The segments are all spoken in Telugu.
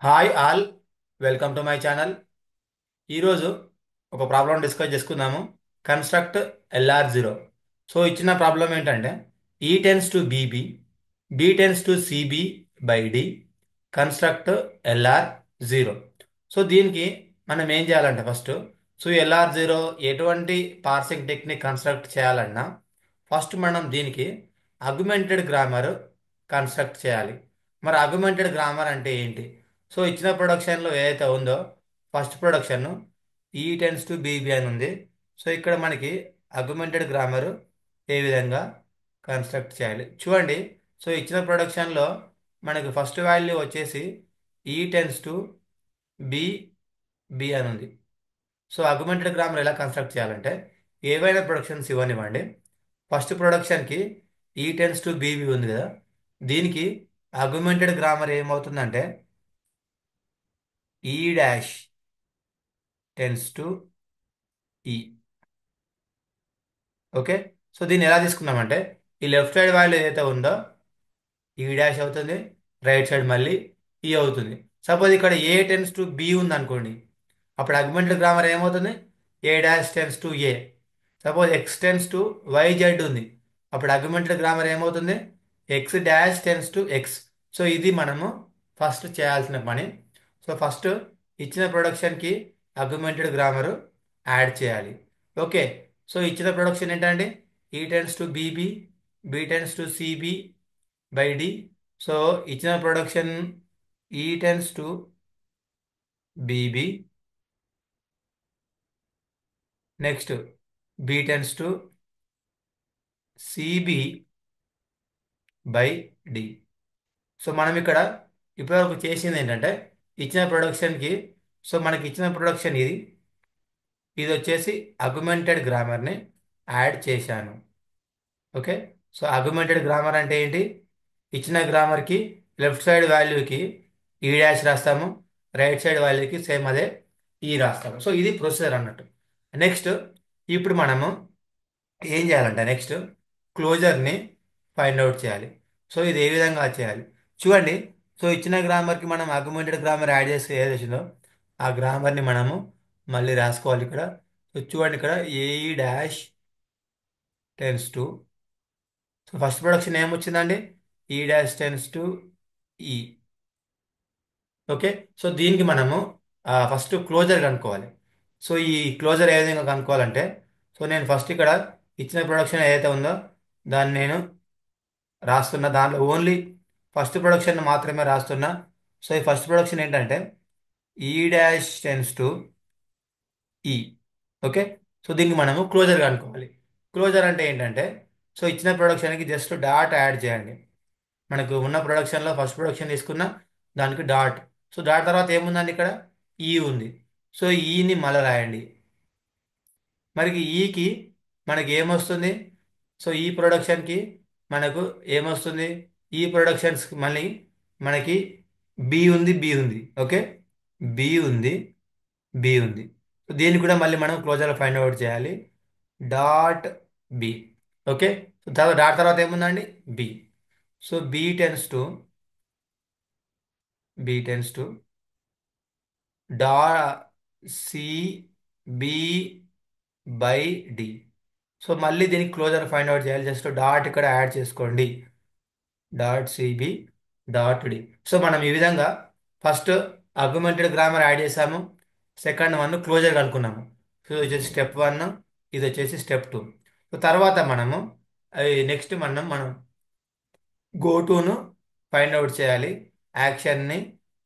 Hi all, welcome to my channel. ఈరోజు ఒక ప్రాబ్లం డిస్కస్ చేసుకుందాము. Construct LR0. సో ఇచ్చిన ప్రాబ్లం ఏంటంటే E tends to B tends to C B by D, construct LR0. So దీనికి మనం ఏం చేయాలంటే ఫస్ట్, సో LR0 ఎటువంటి పార్సింగ్ టెక్నిక్ కన్స్ట్రక్ట్ చేయాలన్నా ఫస్ట్ మనం దీనికి అగ్మెంటెడ్ గ్రామర్ కన్స్ట్రక్ట్ చేయాలి. మరి అగ్మెంటెడ్ గ్రామర్ అంటే ఏంటి? సో ఇచ్చిన ప్రొడక్షన్లో ఏదైతే ఉందో first production E tends to BB అని ఉంది. సో ఇక్కడ మనకి అగ్మెంటెడ్ గ్రామర్ ఏ విధంగా కన్స్ట్రక్ట్ చేయాలి చూడండి. సో ఇచ్చిన ప్రొడక్షన్లో మనకి ఫస్ట్ వాల్యూ వచ్చేసి ఈ టెన్స్ టు బి బి అని ఉంది. సో అగ్మెంటెడ్ గ్రామర్ ఎలా కన్స్ట్రక్ట్ చేయాలంటే ఏవైనా ప్రొడక్షన్స్ ఇవ్వనివ్వండి. ఫస్ట్ ప్రొడక్షన్కి ఈ టెన్స్ టు బీబీ ఉంది కదా, దీనికి అగ్మెంటెడ్ గ్రామర్ ఏమవుతుందంటే ఈ dash tends to E. Okay. So దీన్ని ఎలా తీసుకున్నామంటే ఈ లెఫ్ట్ సైడ్ వాల్యూ ఏదైతే ఉందో ఈ డాష్ అవుతుంది, రైట్ సైడ్ మళ్ళీ ఈ అవుతుంది. సపోజ్ ఇక్కడ ఏ టెన్స్ టు బి ఉంది అనుకోండి, అప్పుడు అగ్మెంటెడ్ గ్రామర్ ఏమవుతుంది? A dash tends to A. Suppose X tends to Y Z ఉంది, అప్పుడు అగ్మెంటెడ్ గ్రామర్ ఏమవుతుంది? X dash tends to X. So ఇది మనము ఫస్ట్ చేయాల్సిన పని. సో ఫస్ట్ ఇచ్చిన ప్రొడక్షన్కి అగ్మెంటెడ్ గ్రామరు యాడ్ చేయాలి. ఓకే. సో ఇచ్చిన ప్రొడక్షన్ ఏంటంటే E tends to B B, B tends to C B by D. So ఇచ్చిన production E tends to B B, next B tends to C B by D. So మనం ఇక్కడ ఇప్పటివరకు చేసింది ఏంటంటే ఇచ్చిన ప్రొడక్షన్కి, సో మనకి ఇచ్చిన ప్రొడక్షన్ ఇది ఇది వచ్చేసి అగ్మెంటెడ్ గ్రామర్ని యాడ్ చేశాను. ఓకే. సో అగ్మెంటెడ్ గ్రామర్ అంటే ఏంటి? ఇచ్చిన గ్రామర్కి లెఫ్ట్ సైడ్ వాల్యూకి ఈ డాష్ రాస్తాము, రైట్ సైడ్ వాల్యూకి సేమ్ అదే ఈ రాస్తాము. సో ఇది ప్రొసీజర్ అన్నట్టు. నెక్స్ట్ ఇప్పుడు మనము ఏం చేయాలంటే నెక్స్ట్ క్లోజర్ని ఫైండ్ అవుట్ చేయాలి. సో ఇది ఏ విధంగా చేయాలి చూడండి. సో ఇచ్చిన గ్రామర్కి మనం అగ్మెంటెడ్ గ్రామర్ యాడ్ చేస్తే ఏది వచ్చిందో ఆ గ్రామర్ని మనము మళ్ళీ రాసుకోవాలి ఇక్కడ. సో చూడండి ఇక్కడ A dash tends to, so first production ఏమొచ్చిందండి? E dash tends to E. Okay. So దీనికి మనము ఫస్ట్ క్లోజర్ కనుక్కోవాలి. సో ఈ క్లోజర్ ఏ విధంగా కనుక్కోవాలంటే, సో నేను ఫస్ట్ ఇక్కడ ఇచ్చిన ప్రొడక్షన్ ఏదైతే ఉందో దాన్ని నేను రాస్తున్నా, దాంట్లో ఓన్లీ ఫస్ట్ ప్రొడక్షన్ మాత్రమే రాస్తున్నా. సో ఈ ఫస్ట్ ప్రొడక్షన్ ఏంటంటే ఈ dash tends to E. Okay. So దీనికి మనము క్లోజర్ కనుక్కోవాలి. క్లోజర్ అంటే ఏంటంటే, సో ఇచ్చిన ప్రొడక్షన్కి జస్ట్ డాట్ యాడ్ చేయండి. మనకు ఉన్న ప్రొడక్షన్లో ఫస్ట్ ప్రొడక్షన్ తీసుకున్న దానికి డాట్. సో డాట్ తర్వాత ఏముందండి ఇక్కడ? ఈ ఉంది. సో ఈని మళ్ళీ రాయండి. మరి ఈకి మనకి ఏమొస్తుంది? సో ఈ ప్రొడక్షన్కి మనకు ఏమొస్తుంది? ఈ ప్రొడక్షన్స్కి మళ్ళీ మనకి బి ఉంది. ఓకే. బి ఉంది, బి ఉంది. సో దీన్ని కూడా మళ్ళీ మనం క్లోజర్లో ఫైండ్ అవుట్ చేయాలి. Dot B. ఓకే. సో తర్వాత డాట్ తర్వాత ఏముందండి? B. So B tends to dot C B by D. So మళ్ళీ దీనికి క్లోజర్ ఫైండ్ అవుట్ చేయాలి. జస్ట్ డాట్ ఇక్కడ యాడ్ చేసుకోండి, dot C B dot D. So మనం ఈ విధంగా ఫస్ట్ అగ్మెంటెడ్ గ్రామర్ యాడ్ చేసాము, సెకండ్ వన్ క్లోజర్ కనుక్కున్నాము. సో ఇది వచ్చేసి స్టెప్ 1, ఇది వచ్చేసి స్టెప్ 2. సో తర్వాత మనము నెక్స్ట్ మనం గో టును ఫైండ్ అవుట్ చేయాలి, యాక్షన్ని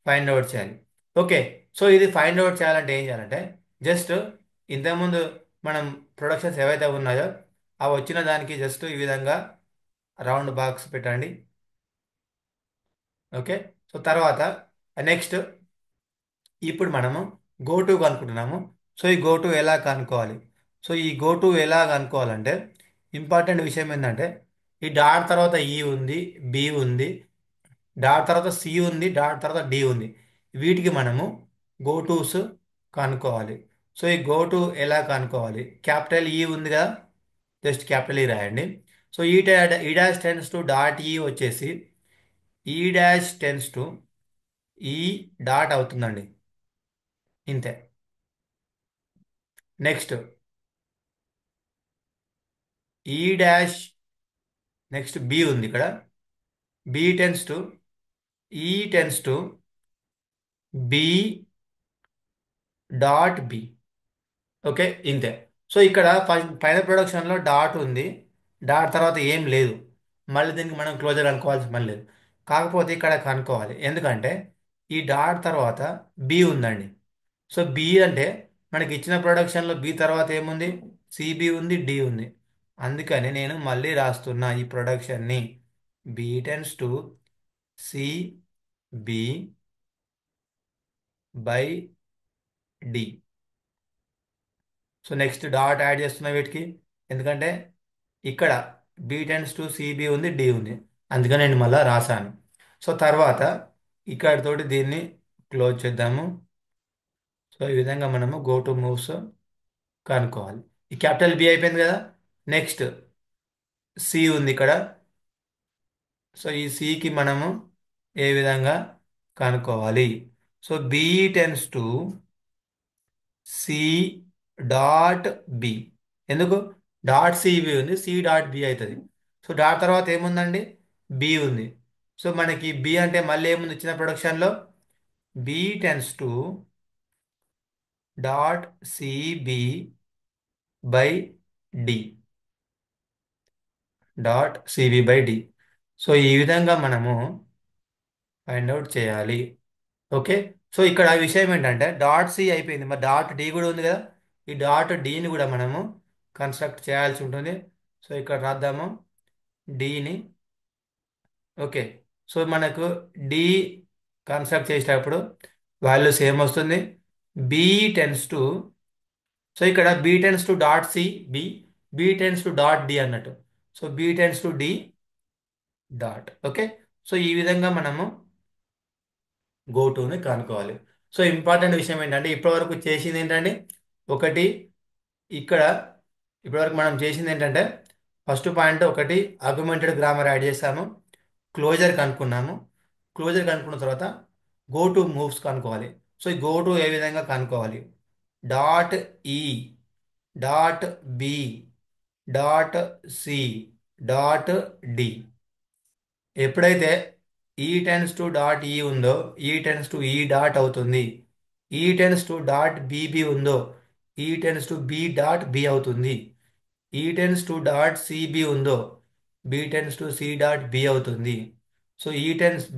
ఫైండ్ అవుట్ చేయాలి. ఓకే. సో ఇది ఫైండ్ అవుట్ చేయాలంటే ఏం చేయాలంటే జస్ట్ ఇంతకుముందు మనం ప్రొడక్షన్స్ ఏవైతే ఉన్నాయో అవి వచ్చిన దానికి జస్ట్ ఈ విధంగా రౌండ్ బాక్స్ పెట్టండి. ఓకే. సో తర్వాత నెక్స్ట్ ఇప్పుడు మనము గో టు కనుక్కుంటున్నాము. సో ఈ గో టు ఎలా కనుక్కోవాలి? సో ఈ గో టు ఎలా కనుక్కోవాలంటే ఇంపార్టెంట్ విషయం ఏంటంటే ఈ డాట్ తర్వాత ఈ ఉంది, బి ఉంది, డాట్ తర్వాత సి ఉంది, డాట్ తర్వాత డి ఉంది. వీటికి మనము గో టూస్ కనుక్కోవాలి. సో ఈ గో టు ఎలా కనుక్కోవాలి? క్యాపిటల్ ఈ ఉంది కదా, జస్ట్ క్యాపిటల్ ఈ రాయండి. సో ఈ dash tends to dot E వచ్చేసి E dash tends to E dot అవుతుందండి. ఇంతే. Next E dash, next B ఉంది ఇక్కడ. B tends to E tends to B dot B. Okay, ఇంతే. సో ఇక్కడ పైన ప్రొడక్షన్లో డాట్ ఉంది, డాట్ తర్వాత ఏం లేదు. మళ్ళీ దీనికి మనం క్లోజర్ అనుకోవాల్సి పని లేదు. కాకపోతే ఇక్కడ కనుక్కోవాలి, ఎందుకంటే ఈ డాట్ తర్వాత బి ఉందండి. సో బి అంటే మనకి ఇచ్చిన ప్రొడక్షన్లో బి తర్వాత ఏముంది, సిబి ఉంది, డి ఉంది. అందుకని నేను మళ్ళీ రాస్తున్నా ఈ ప్రొడక్షన్ని. B tends to C B by D. So next dot add చేస్తున్నా వీటికి, ఎందుకంటే ఇక్కడ బి టెన్స్ టు సిబి ఉంది, డి ఉంది. అందుకని నేను మళ్ళీ రాశాను. సో తర్వాత ఇక్కడతోటి దీన్ని క్లోజ్ చేద్దాము. సో ఈ విధంగా మనము గో టు మూవ్స్ కనుక్కోవాలి. ఈ క్యాపిటల్ బి అయిపోయింది కదా. నెక్స్ట్ సి ఉంది ఇక్కడ. సో ఈ సికి మనము ఏ విధంగా కనుక్కోవాలి. So B tends to C dot B. ఎందుకు, డాట్ సిబి ఉంది, సి డాట్ బి అవుతుంది. సో డాట్ తర్వాత ఏముందండి, బి ఉంది. సో మనకి బి అంటే మళ్ళీ ఏముంది ఇచ్చిన ప్రొడక్షన్లో, B tends to dot C B by D. Dot C B by D. So ఈ విధంగా మనము ఫైండ్ అవుట్ చేయాలి. ఓకే. సో ఇక్కడ ఆ విషయం ఏంటంటే డాట్ సి అయిపోయింది, మరి డాట్ డి కూడా ఉంది కదా. ఈ డాట్ డిని కూడా మనము కన్స్ట్రక్ట్ చేయాల్సి ఉంటుంది. సో ఇక్కడ రాద్దాము డిని. ఓకే. సో మనకు డి కన్స్ట్రక్ట్ చేసేటప్పుడు వాల్యూ సేమ్ వస్తుంది. బి టెన్స్ టు, సో ఇక్కడ B tends to dot C B, B tends to dot D అన్నట్టు. So B tends to D dot. Okay. So ఈ విధంగా మనము గో టుని కనుక్కోవాలి. సో ఇంపార్టెంట్ విషయం ఏంటంటే ఇప్పటివరకు చేసింది ఏంటంటే ఒకటి, ఇక్కడ ఇప్పటివరకు మనం చేసింది ఏంటంటే ఫస్ట్ పాయింట్ ఒకటి ఆర్గ్యుమెంటెడ్ గ్రామర్ యాడ్ చేసాము, క్లోజర్ కనుక్కున్నాము. క్లోజర్ కనుక్కున్న తర్వాత గో టు మూవ్స్ కనుక్కోవాలి. సో ఈ గో టు ఏ విధంగా కనుక్కోవాలి, dot E dot B dot C dot D. ఎప్పుడైతే ఈ టెన్స్ టు డాట్ ఈ ఉందో E tends to E dot అవుతుంది. E tends to dot B B ఉందో E tends to B dot B అవుతుంది. E tends to dot C B ఉందో B tends to C dot B అవుతుంది. So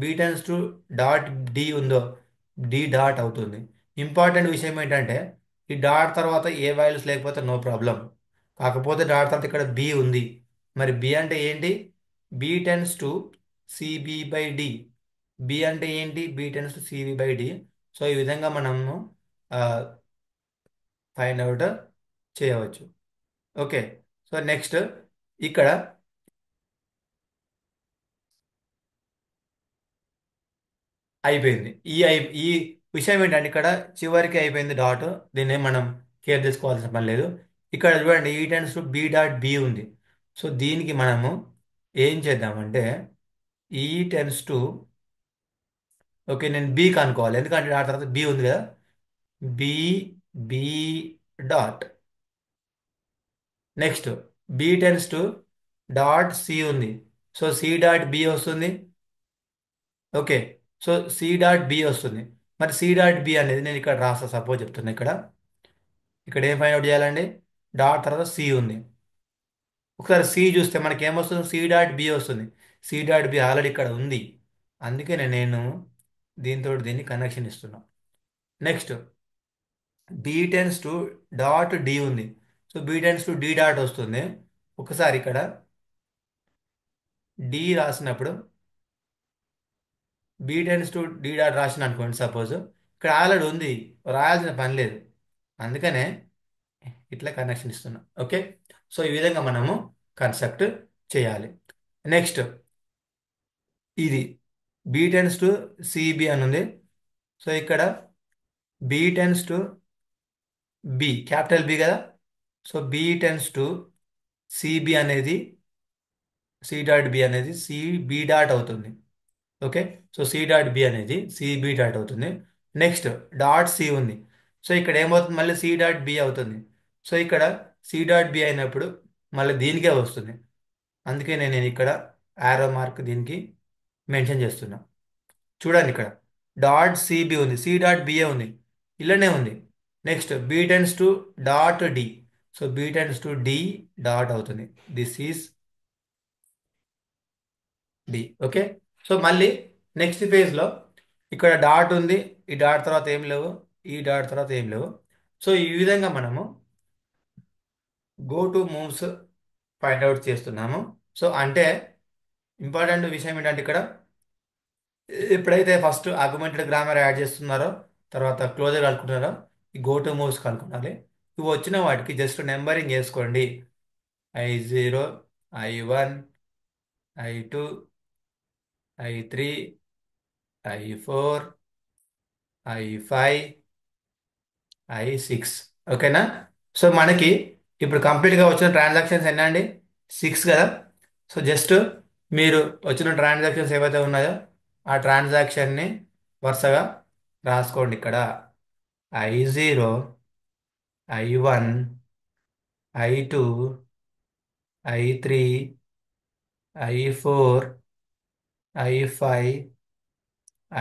B tends to dot D ఉందో డి డాట్ అవుతుంది. ఇంపార్టెంట్ విషయం ఏంటంటే ఈ డాట్ తర్వాత ఏ వాల్యూస్ లేకపోతే నో ప్రాబ్లం. కాకపోతే డాట్ తర్వాత ఇక్కడ బి ఉంది, మరి బి అంటే ఏంటి, B tends to C B by D. B అంటే ఏంటి, B tends to C B by D. So ఈ విధంగా మనము ఫైండ్ అవుట్ చేయవచ్చు. ఓకే. సో నెక్స్ట్ ఇక్కడ అయిపోయింది. ఈ విషయం ఏంటంటే ఇక్కడ చివరికి అయిపోయింది డాట్. దీన్ని మనం కేర్ తీసుకోవాల్సిన పని లేదు. ఇక్కడ చూడండి E tends to B dot B ఉంది. సో దీనికి మనము ఏం చేద్దామంటే ఈ టెన్స్ టు, ఓకే నేను బి కనుక్కోవాలి, ఎందుకంటే దాని తర్వాత బి ఉంది కదా. B B dot. Next B tends to dot C ఉంది. సో సి డాట్ బి వస్తుంది. Okay. So C dot B వస్తుంది. మరి సి డాట్ బి అనేది నేను ఇక్కడ రాస్తా, సపోజ్ చెప్తున్నా. ఇక్కడ ఏం ఫైండ్ అవుట్ చేయాలండి, డాట్ తర్వాత సి ఉంది. ఒకసారి సి చూస్తే మనకి ఏమొస్తుంది, సి డాట్ బి వస్తుంది. సి డాట్ బి ఆల్రెడీ ఇక్కడ ఉంది, అందుకే నేను దీంతో దీన్ని కనెక్షన్ ఇస్తున్నా. Next B tends to dot D ఉంది. So B tends to D dot వస్తుంది. ఒకసారి ఇక్కడ డి రాసినప్పుడు B tends to D dot రాసిన అనుకోండి సపోజ్, ఇక్కడ ఆల్రెడీ ఉంది, రాయాల్సిన పని లేదు. అందుకనే ఇట్లా కనెక్షన్ ఇస్తున్నా. ఓకే. సో ఈ విధంగా మనము కన్స్ట్రక్ట్ చేయాలి. నెక్స్ట్ ఇది బి టెన్స్ టు సిబి అని ఉంది. సో ఇక్కడ B tends to B, capital B కదా. So B tends to C B అనేది సి డాట్ బి అనేది సి బి డాట్ అవుతుంది. Okay. So C dot B అనేది సిబి డాట్ అవుతుంది. నెక్స్ట్ డాట్ సి ఉంది. సో ఇక్కడ ఏమవుతుంది, మళ్ళీ సి డాట్ బి అవుతుంది. సో ఇక్కడ సి డాట్ బి అయినప్పుడు మళ్ళీ దీనికే వస్తుంది. అందుకే నేను ఇక్కడ యారో మార్క్ దీనికి మెన్షన్ చేస్తున్నా. చూడండి ఇక్కడ డాట్ సిబి ఉంది, సి డాట్ బిఏ ఉంది, ఇలానే ఉంది. Next B tends to dot D. So B tends to D dot అవుతుంది. Is D okay. ఓకే. సో మళ్ళీ నెక్స్ట్ ఫేజ్లో ఇక్కడ డాట్ ఉంది, ఈ డాట్ తర్వాత ఏం లేవు, ఈ డాట్ తర్వాత ఏం లేవు. సో ఈ విధంగా మనము go to moves find out చేస్తున్నాము. సో అంటే ఇంపార్టెంట్ విషయం ఏంటంటే ఇక్కడ ఎప్పుడైతే ఫస్ట్ ఆర్గ్యుమెంటెడ్ గ్రామర్ యాడ్ చేస్తున్నారో, తర్వాత క్లోజర్ కలుపుకుంటున్నారో, ఈ గో టు మూవ్స్ కలుపుకోవాలి. ఇవి వచ్చిన వాటికి జస్ట్ నెంబరింగ్ వేసుకోండి. I0, I1, I2, I3, I4, I5, I6. ఓకేనా? సో మనకి ఇప్పుడు కంప్లీట్గా వచ్చిన ట్రాన్సాక్షన్స్ ఎన్ని అండి? 6 కదా. సో జస్ట్ మీరు వచ్చిన ట్రాన్సాక్షన్స్ ఏవైతే ఉన్నాయో ఆ ట్రాన్సాక్షన్ని వరుసగా రాసుకోండి ఇక్కడ. I0, I1, I2, I3, I4, I5,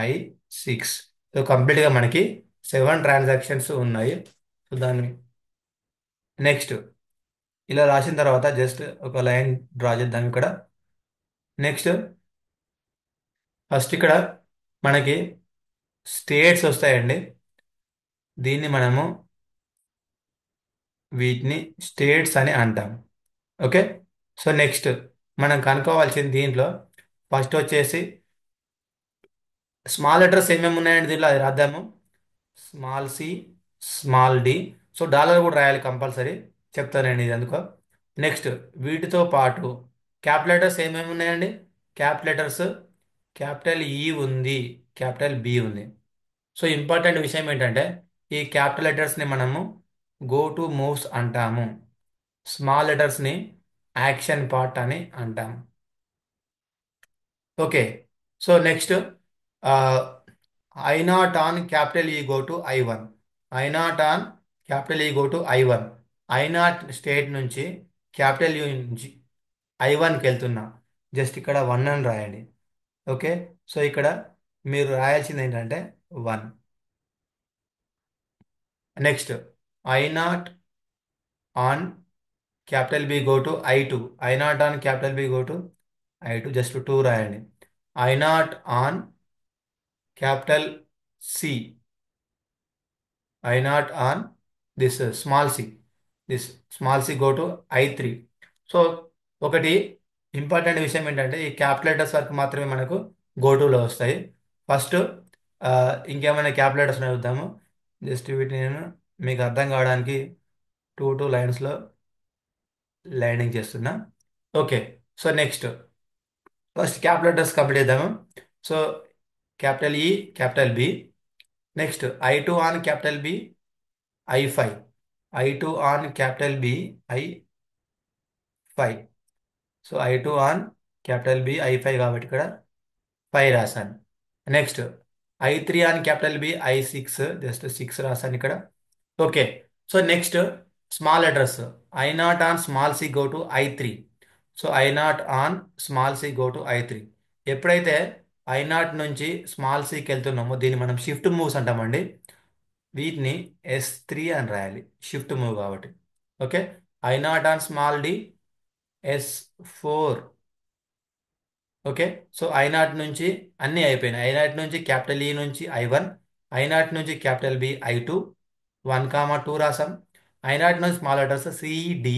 I6. So కంప్లీట్గా మనకి 7 ట్రాన్సాక్షన్స్ ఉన్నాయి. సో దాన్ని నెక్స్ట్ ఇలా రాసిన తర్వాత జస్ట్ ఒక లైన్ డ్రా చేద్దాం ఇక్కడ. నెక్స్ట్ ఫస్ట్ ఇక్కడ మనకి స్టేట్స్ వస్తాయండి. దీన్ని మనము వీటిని స్టేట్స్ అని అంటాం. ఓకే. సో నెక్స్ట్ మనం కనుక్కోవాల్సింది దీంట్లో ఫస్ట్ వచ్చేసి స్మాల్ లెటర్స్ ఏమేమి ఉన్నాయండి దీంట్లో, అది రాద్దాము. Small C, small D. So dollar కూడా రాయాలి కంపల్సరీ, చెప్తానండి ఇది అందుకో. నెక్స్ట్ వీటితో పాటు క్యాపిటల్ లెటర్స్ ఏమేమి ఉన్నాయండి? క్యాపిటల్ లెటర్స్ క్యాపిటల్ ఈ ఉంది, క్యాపిటల్ బి ఉంది. సో ఇంపార్టెంట్ విషయం ఏంటంటే ఈ క్యాపిటల్ లెటర్స్ని మనము గో టు మూవ్స్ అంటాము, స్మాల్ లెటర్స్ని యాక్షన్ పార్ట్ అని అంటాము. Okay. So next I not on capital E go to I1. I not on capital E go to I1. I not state నుంచి క్యాపిటల్ యూ నుంచి I1కి వెళ్తున్నా. జస్ట్ ఇక్కడ 1 అని రాయండి. ఓకే. సో ఇక్కడ మీరు రాయాల్సింది ఏంటంటే 1. Next I not on capital B go to I2. I not on capital B go to I2, just 2 రాయండి. I not on capital C, I not on this small C, this small C go to I3. So ఒకటి ఇంపార్టెంట్ విషయం ఏంటంటే ఈ క్యాపిటల్ లెటర్స్ వరకు మాత్రమే మనకు గో టులో వస్తాయి. ఫస్ట్ ఇంకేమైనా క్యాపిటల్ లెటర్స్ చూద్దాము. జస్ట్ వీటిని నేను మీకు అర్థం కావడానికి 2 లైన్స్లో లైనింగ్ చేస్తున్నా. Okay. So next first capital letters complete చేద్దాము. So capital E, capital B. Next I2 on capital B, I5. I2 on capital B, I5. So I2 on capital B, I5 కాబట్టి ఇక్కడ 5 రాశాను. Next I3 on capital B, I6, just 6 రాశాను ఇక్కడ. Okay. So next small letters I not on small C go to I3. So I not on small C go to I3. ఎప్పుడైతే I నాట్ నుంచి స్మాల్ సికి వెళ్తున్నామో దీన్ని మనం షిఫ్ట్ మూవ్స్ అంటామండి. వీటిని S3 అని రాయాలి, షిఫ్ట్ మూవ్ కాబట్టి. Okay. I not on small D, S4. Okay. So I not నుంచి అన్నీ అయిపోయినాయి. ఐ నాట్ నుంచి క్యాపిటల్ ఈ నుంచి I1, ఐ నాట్ నుంచి క్యాపిటల్ బి I2, 1, 2 రాసాం. ఐ నాట్ నుంచి small letters C D,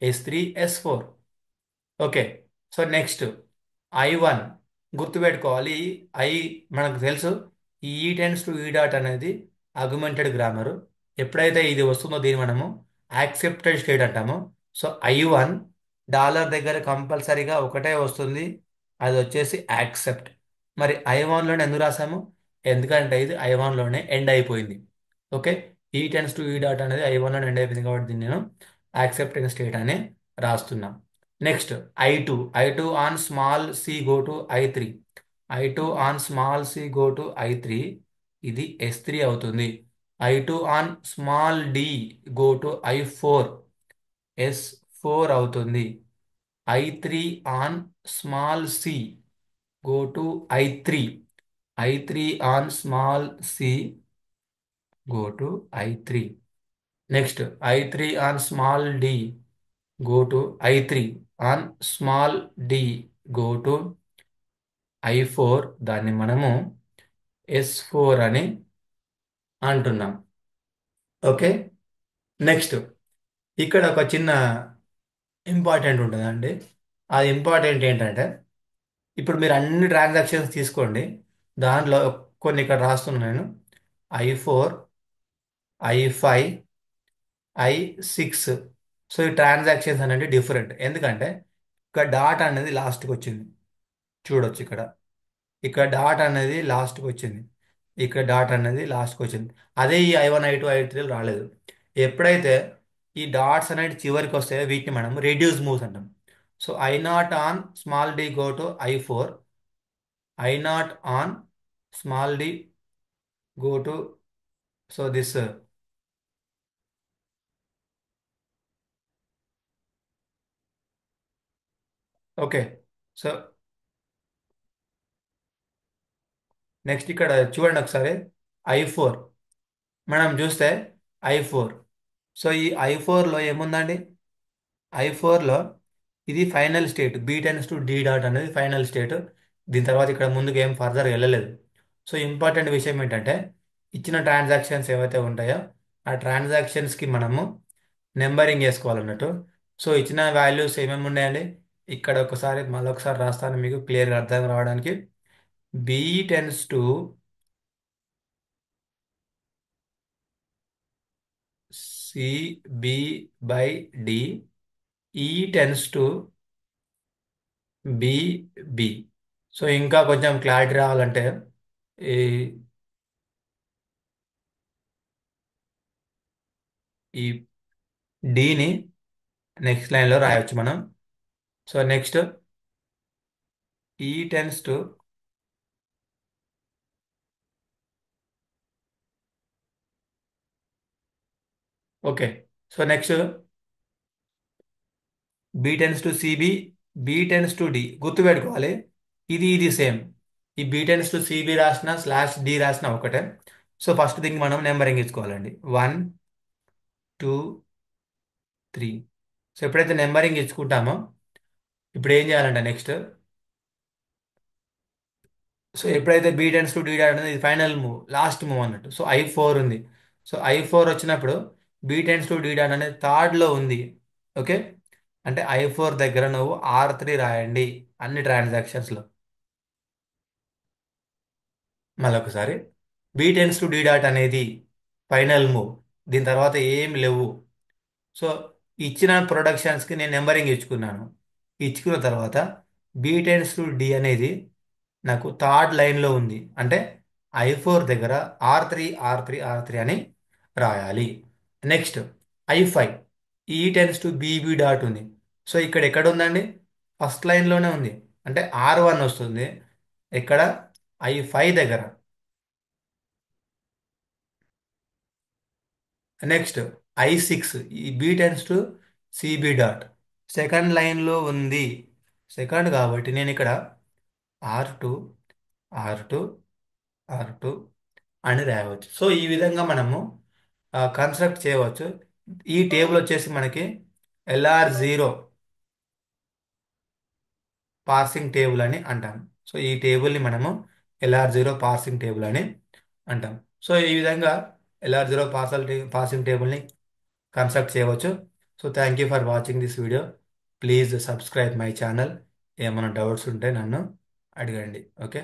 S3, S4. Okay. So next I1 గుర్తుపెట్టుకోవాలి. ఐ మనకు తెలుసు E tends to E dot అనేది ఆర్గ్యుమెంటెడ్ గ్రామరు. ఎప్పుడైతే ఇది వస్తుందో దీన్ని మనము యాక్సెప్టెడ్ స్టేట్ అంటాము. సో I1 డాలర్ దగ్గర కంపల్సరీగా ఒకటే వస్తుంది, అది వచ్చేసి యాక్సెప్ట్. మరి I1లోనే ఎందుకు రాసాము? ఎందుకంటే ఇది I1లోనే ఎండ్ అయిపోయింది. ఓకే. ఈ టెన్స్ టు ఈ డాట్ అనేది I1లోనే ఎండ్ అయిపోయింది కాబట్టి దీన్ని నేను యాక్సెప్టెడ్ స్టేట్ అని రాస్తున్నాం. Next I2 on small C go to I3. I2 on small C go to I3, ఇది S3 అవుతుంది. I2 on small D go to I4, S4 అవుతుంది. I3 on small C go to I3, I3 on small C go to I3. Next I3 on small D go to I3, on small D go to I4, దాన్ని మనము S4 అని అంటున్నాం. ఓకే. నెక్స్ట్ ఇక్కడ ఒక చిన్న ఇంపార్టెంట్ ఉంటుందండి. ఆ ఇంపార్టెంట్ ఏంటంటే ఇప్పుడు మీరు అన్ని ట్రాన్సాక్షన్స్ తీసుకోండి. దాంట్లో కొన్ని ఇక్కడ రాస్తున్నాను నేను. I4, I5, I6. సో ఈ ట్రాన్సాక్షన్స్ అనేది డిఫరెంట్, ఎందుకంటే ఇక్కడ డాట్ అనేది లాస్ట్కి వచ్చింది. చూడొచ్చు ఇక్కడ. ఇక్కడ డాట్ అనేది లాస్ట్కి వచ్చింది. ఇక్కడ డాట్ అనేది లాస్ట్కి వచ్చింది. అదే ఈ I1, I2, I3 రాలేదు. ఎప్పుడైతే ఈ డాట్స్ అనేవి చివరికి వస్తాయో వీటిని మనం రెడ్యూస్ మూవ్స్ అంటాం. So I0 on small D go to I4, I0 on small D go to, so this. Okay. So next ఇక్కడ చూడండి ఒకసారి. I4 మనం చూస్తే I4. సో ఈ I4లో ఏముందండి? I4లో ఇది final state, B tends to D dot అనేది ఫైనల్ స్టేట్. దీని తర్వాత ఇక్కడ ముందుకు ఏం ఫర్దర్ వెళ్ళలేదు. సో ఇంపార్టెంట్ విషయం ఏంటంటే ఇచ్చిన ట్రాన్సాక్షన్స్ ఏవైతే ఉంటాయో ఆ ట్రాన్సాక్షన్స్కి మనము నెంబరింగ్ వేసుకోవాలన్నట్టు. సో ఇచ్చిన వాల్యూస్ ఏమేమి ఉన్నాయండి? ఇక్కడ ఒకసారి మళ్ళొకసారి రాస్తాను మీకు క్లియర్గా అర్థం రావడానికి. B tends to C B by D, E tends to B B. So ఇంకా కొంచెం క్లారిటీ రావాలంటే ఈ ఈ డిని నెక్స్ట్ లైన్లో రాయొచ్చు మనం. So next E tends to, okay. So next B tends to C B, B tends to D గుర్తుపెట్టుకోవాలి. ఇది సేమ్. ఈ బి టెన్స్ టు సిబి రాసిన స్లాష్ డి రాసిన ఒకటే. సో ఫస్ట్ థింగ్ మనం నెంబరింగ్ ఇచ్చుకోవాలండి. 1, 2, 3. సో ఎప్పుడైతే నెంబరింగ్ ఇచ్చుకుంటామో ఇప్పుడు ఏం చేయాలంటే నెక్స్ట్, సో ఎప్పుడైతే B tends to D dot అనేది ఫైనల్ మూవ్, లాస్ట్ మూవ్ అన్నట్టు. సో I4 ఉంది. సో I4 వచ్చినప్పుడు be tends to D dot అనేది థర్డ్లో ఉంది. ఓకే. అంటే I4 దగ్గర నువ్వు R3 రాయండి అన్ని ట్రాన్సాక్షన్స్లో. మళ్ళొకసారి, B tends to D dot అనేది ఫైనల్ మూవ్, దీని తర్వాత ఏం లేవు. సో ఇచ్చిన ప్రొడక్షన్స్కి నేను నెంబరింగ్ ఇచ్చుకున్నాను. ఇచ్చుకున్న తర్వాత బీ టెన్స్ టు డి అనేది నాకు థర్డ్ లైన్లో ఉంది. అంటే I4 దగ్గర R3 అని రాయాలి. నెక్స్ట్ I5, ఈ టెన్స్ టు బీబీ డాట్ ఉంది. సో ఇక్కడ ఎక్కడ ఉందండి? ఫస్ట్ లైన్లోనే ఉంది. అంటే R1 వస్తుంది ఇక్కడ I5 దగ్గర. నెక్స్ట్ I6, ఈ B tends to C B dot second లైన్లో ఉంది. సెకండ్ కాబట్టి నేను ఇక్కడ R2, R2, R2 అని రాయవచ్చు. సో ఈ విధంగా మనము కన్స్ట్రక్ట్ చేయవచ్చు. ఈ టేబుల్ వచ్చేసి మనకి LR0 పార్సింగ్ టేబుల్ అని అంటాం. సో ఈ టేబుల్ని మనము LR0 పార్సింగ్ టేబుల్ అని అంటాం. సో ఈ విధంగా LR0 పార్సింగ్ టేబుల్ని కన్స్ట్రక్ట్ చేయవచ్చు. So thank you for watching this video. Please subscribe my channel. ఏమైనా డౌట్స్ ఉంటే నన్ను అడగండి. ఓకే.